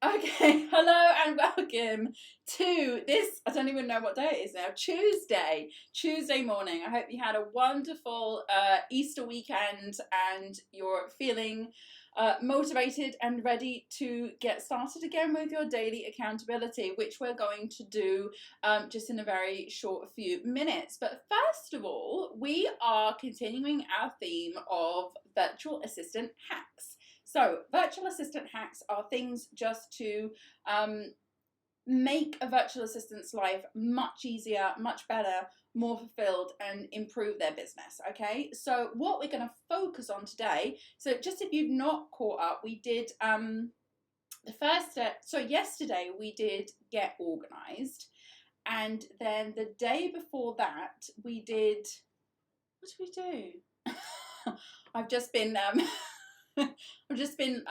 Okay, hello and welcome to this. I don't even know what day it is now. Tuesday morning. I hope you had a wonderful Easter weekend and you're feeling motivated and ready to get started again with your daily accountability, which we're going to do just in a very short few minutes. But first of all, we are continuing our theme of virtual assistant hacks. So, virtual assistant hacks are things just to make a virtual assistant's life much easier, much better, more fulfilled, and improve their business. Okay, so what we're going to focus on today. So, just if you've not caught up, we did the first step. So, yesterday we did get organized, and then the day before that we did. What did we do? I've just been. I've just been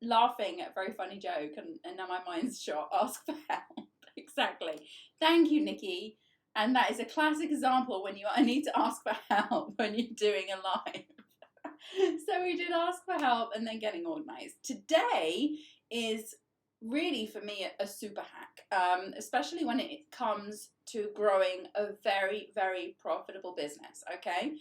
laughing at a very funny joke, and now my mind's shot. Ask for help. Exactly. Thank you, Nikki. And that is a classic example when you need to ask for help when you're doing a live. So we did ask for help and then getting organized. Today is really for me a super hack, especially when it comes to growing a very, very profitable business. Okay.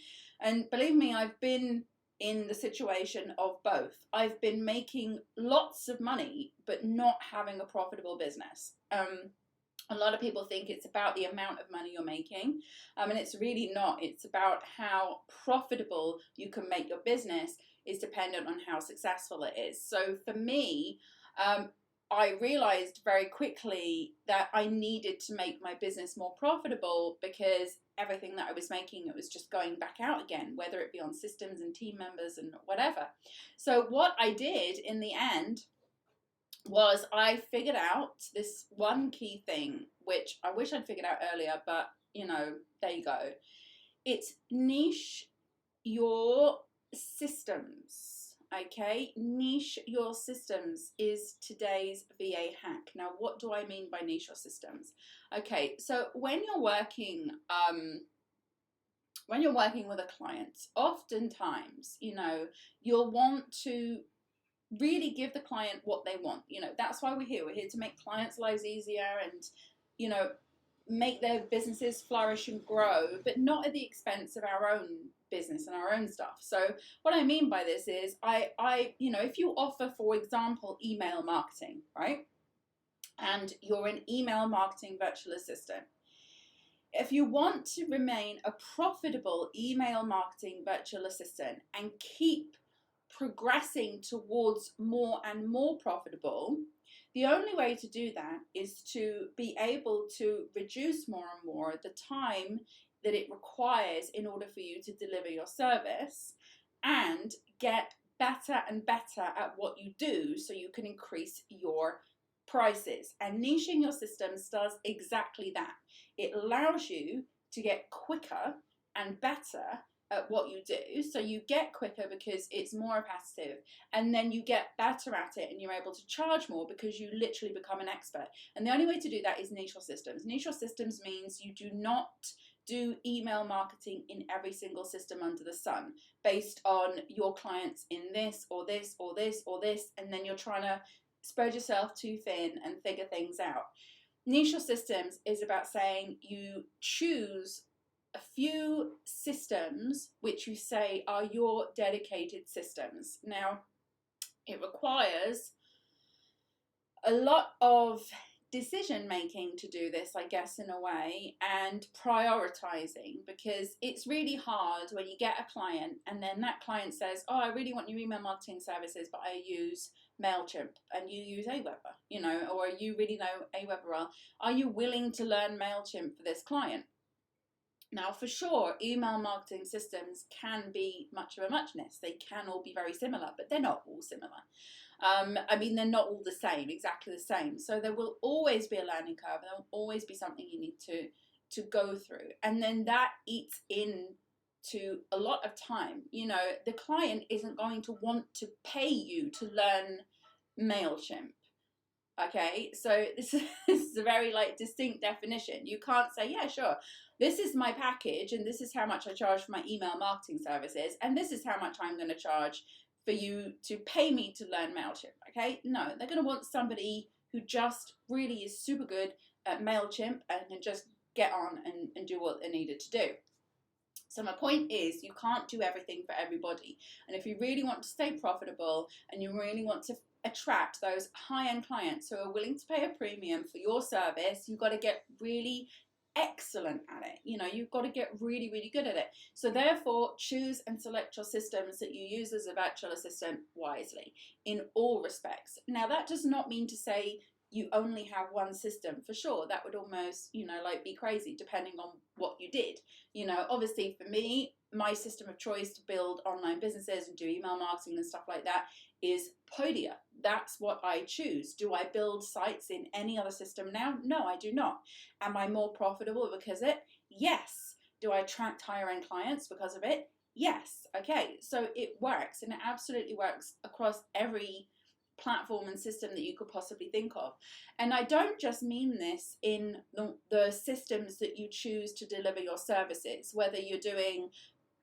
And believe me, I've been in the situation of both. I've been making lots of money, but not having a profitable business. A lot of people think it's about the amount of money you're making, and it's really not. It's about how profitable you can make your business is dependent on how successful it is. So for me, I realized very quickly that I needed to make my business more profitable because everything that I was making, it was just going back out again, whether it be on systems and team members and whatever. So what I did in the end was I figured out this one key thing, which I wish I'd figured out earlier, but there you go. It's niche your systems. Okay, niche your systems is today's VA hack. Now, what do I mean by niche your systems? Okay, so when you're working with a client, oftentimes, you'll want to really give the client what they want. That's why we're here. We're here to make clients' lives easier and, make their businesses flourish and grow, but not at the expense of our own business and our own stuff. So what I mean by this is if you offer, for example, email marketing, right? And you're an email marketing virtual assistant. If you want to remain a profitable email marketing virtual assistant and keep progressing towards more and more profitable, the only way to do that is to be able to reduce more and more the time that it requires in order for you to deliver your service and get better and better at what you do so you can increase your prices. And niching your systems does exactly that. It allows you to get quicker and better at what you do. So you get quicker because it's more repetitive, and then you get better at it and you're able to charge more because you literally become an expert. And the only way to do that is niche your systems. Niche your systems means you do not do email marketing in every single system under the sun based on your clients in this or this or this or this, and then you're trying to spread yourself too thin and figure things out. Niche your systems is about saying you choose a few systems which you say are your dedicated systems. Now, it requires a lot of decision making to do this, I guess, in a way, and prioritizing, because it's really hard when you get a client and then that client says, oh, I really want your email marketing services, but I use MailChimp and you use Aweber, or you really know Aweber well. Are you willing to learn MailChimp for this client? Now, for sure, email marketing systems can be much of a muchness. They can all be very similar, but they're not all similar. They're not all the same, exactly the same. So there will always be a learning curve. There will always be something you need to go through. And then that eats into a lot of time. The client isn't going to want to pay you to learn MailChimp. Okay, so this is a very distinct definition. You can't say, yeah, sure, this is my package and this is how much I charge for my email marketing services and this is how much I'm going to charge for you to pay me to learn MailChimp, okay? No, they're going to want somebody who just really is super good at MailChimp and can just get on and do what they needed to do. So my point is, you can't do everything for everybody. And if you really want to stay profitable and you really want to attract those high-end clients who are willing to pay a premium for your service, you've got to get really excellent at it. You know, you've got to get really, really good at it. So therefore, choose and select your systems that you use as a virtual assistant wisely in all respects. Now, that does not mean to say you only have one system. For sure, that would almost, you know, like be crazy depending on what you did. You know, obviously for me, my system of choice to build online businesses and do email marketing and stuff like that is Podia. That's what I choose. Do I build sites in any other system now? No, I do not. Am I more profitable because of it? Yes. Do I attract higher end clients because of it? Yes. Okay, so it works, and it absolutely works across every platform and system that you could possibly think of. And I don't just mean this in the systems that you choose to deliver your services, whether you're doing,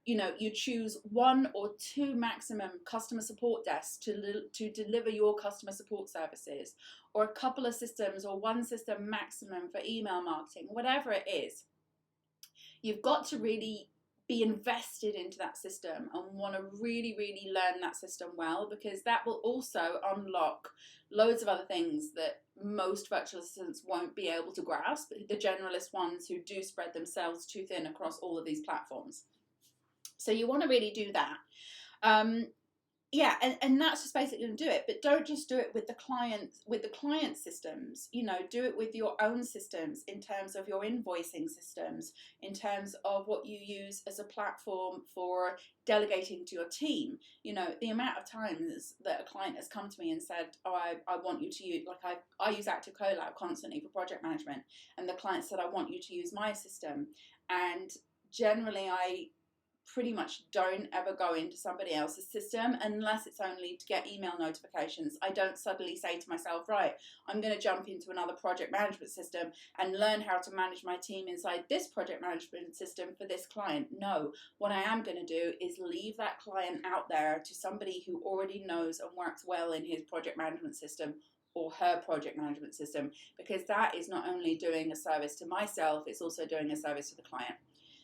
you know, you choose 1 or 2 maximum customer support desks to deliver your customer support services, or a couple of systems or 1 system maximum for email marketing, whatever it is. You've got to really be invested into that system and want to really, really learn that system well, because that will also unlock loads of other things that most virtual assistants won't be able to grasp, the generalist ones who do spread themselves too thin across all of these platforms. So you want to really do that. Yeah, and that's just basically going to do it. But don't just do it with the client systems. You know, do it with your own systems in terms of your invoicing systems, in terms of what you use as a platform for delegating to your team. You know, the amount of times that a client has come to me and said, oh, I want you to use, like I use Active Collab constantly for project management. And the client said, I want you to use my system. And generally I pretty much don't ever go into somebody else's system unless it's only to get email notifications. I don't suddenly say to myself, right, I'm going to jump into another project management system and learn how to manage my team inside this project management system for this client. No, what I am going to do is leave that client out there to somebody who already knows and works well in his project management system or her project management system, because that is not only doing a service to myself, it's also doing a service to the client.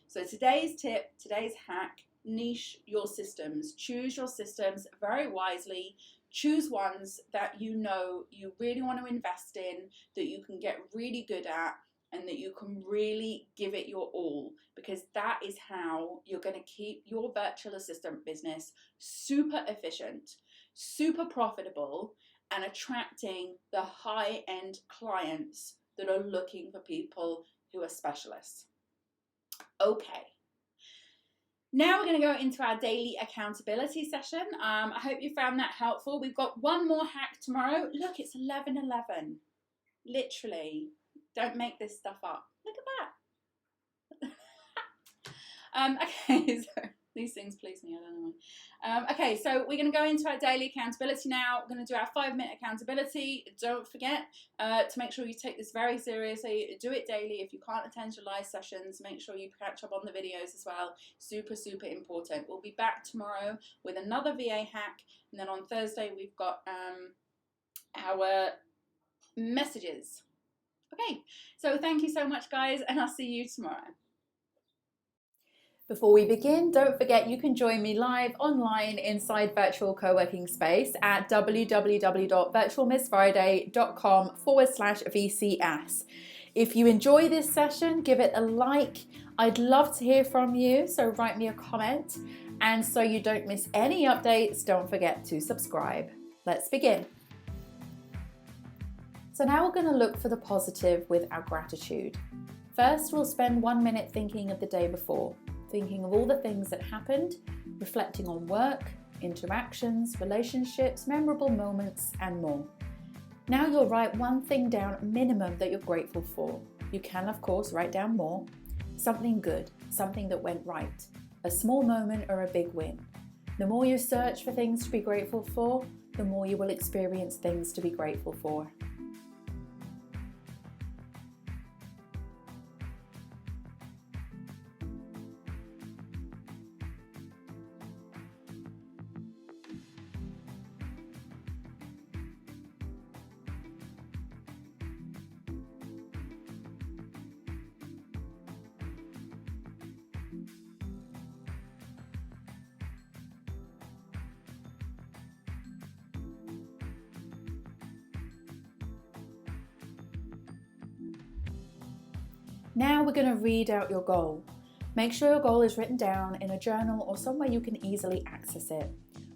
So today's tip, today's hack, niche your systems. Choose your systems very wisely. Choose ones that you know you really want to invest in, that you can get really good at, and that you can really give it your all, because that is how you're going to keep your virtual assistant business super efficient, super profitable, and attracting the high-end clients that are looking for people who are specialists. Okay, now we're going to go into our daily accountability session. I hope you found that helpful. We've got one more hack tomorrow. Look, it's 11:11. Literally, don't make this stuff up. Look at that. Okay, so these things please me, I don't know why. Okay, so we're going to go into our daily accountability now. We're going to do our 5-minute accountability. Don't forget to make sure you take this very seriously. Do it daily. If you can't attend your live sessions, make sure you catch up on the videos as well. Super, super important. We'll be back tomorrow with another VA hack. And then on Thursday, we've got our messages. Okay, so thank you so much, guys, and I'll see you tomorrow. Before we begin, don't forget you can join me live online inside Virtual Co-working Space at www.virtualmissfriday.com/VCS. If you enjoy this session, give it a like. I'd love to hear from you, so write me a comment. And so you don't miss any updates, don't forget to subscribe. Let's begin. So now we're going to look for the positive with our gratitude. First, we'll spend 1 minute thinking of the day before. Thinking of all the things that happened, reflecting on work, interactions, relationships, memorable moments, and more. Now you'll write one thing down minimum that you're grateful for. You can, of course, write down more. Something good, something that went right, a small moment or a big win. The more you search for things to be grateful for, the more you will experience things to be grateful for. Now we're going to read out your goal. Make sure your goal is written down in a journal or somewhere you can easily access it.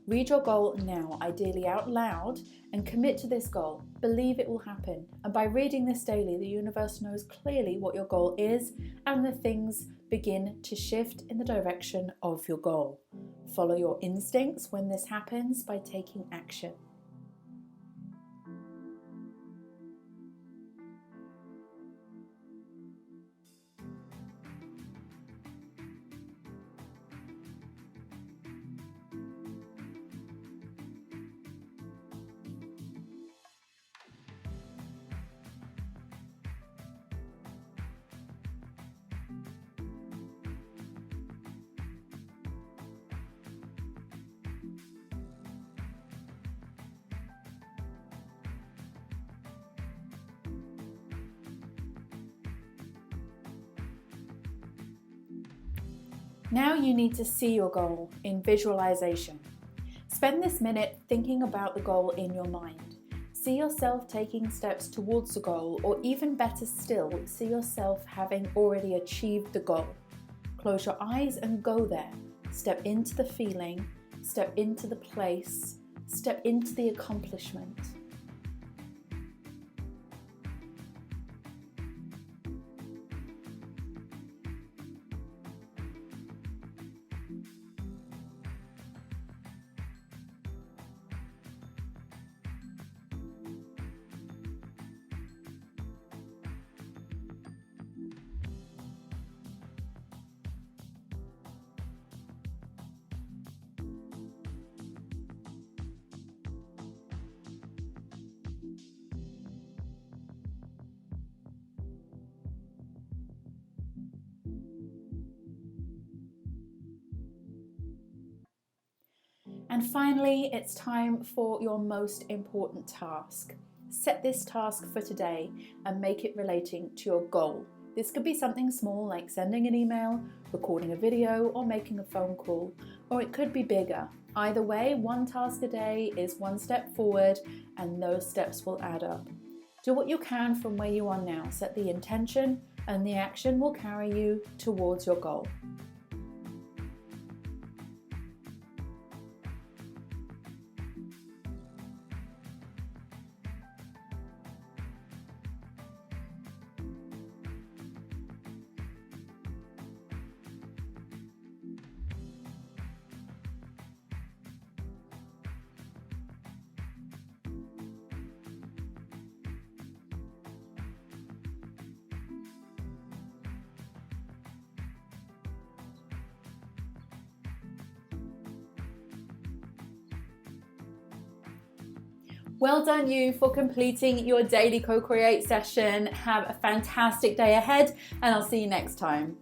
Read your goal now, ideally out loud, and commit to this goal. Believe it will happen. And by reading this daily, the universe knows clearly what your goal is, and the things begin to shift in the direction of your goal. Follow your instincts when this happens by taking action. Now you need to see your goal in visualization. Spend this minute thinking about the goal in your mind. See yourself taking steps towards the goal, or even better still, see yourself having already achieved the goal. Close your eyes and go there. Step into the feeling, step into the place, step into the accomplishment. And finally, it's time for your most important task. Set this task for today and make it relating to your goal. This could be something small like sending an email, recording a video, or making a phone call, or it could be bigger. Either way, one task a day is one step forward, and those steps will add up. Do what you can from where you are now. Set the intention, and the action will carry you towards your goal. Well done you for completing your daily co-create session. Have a fantastic day ahead, and I'll see you next time.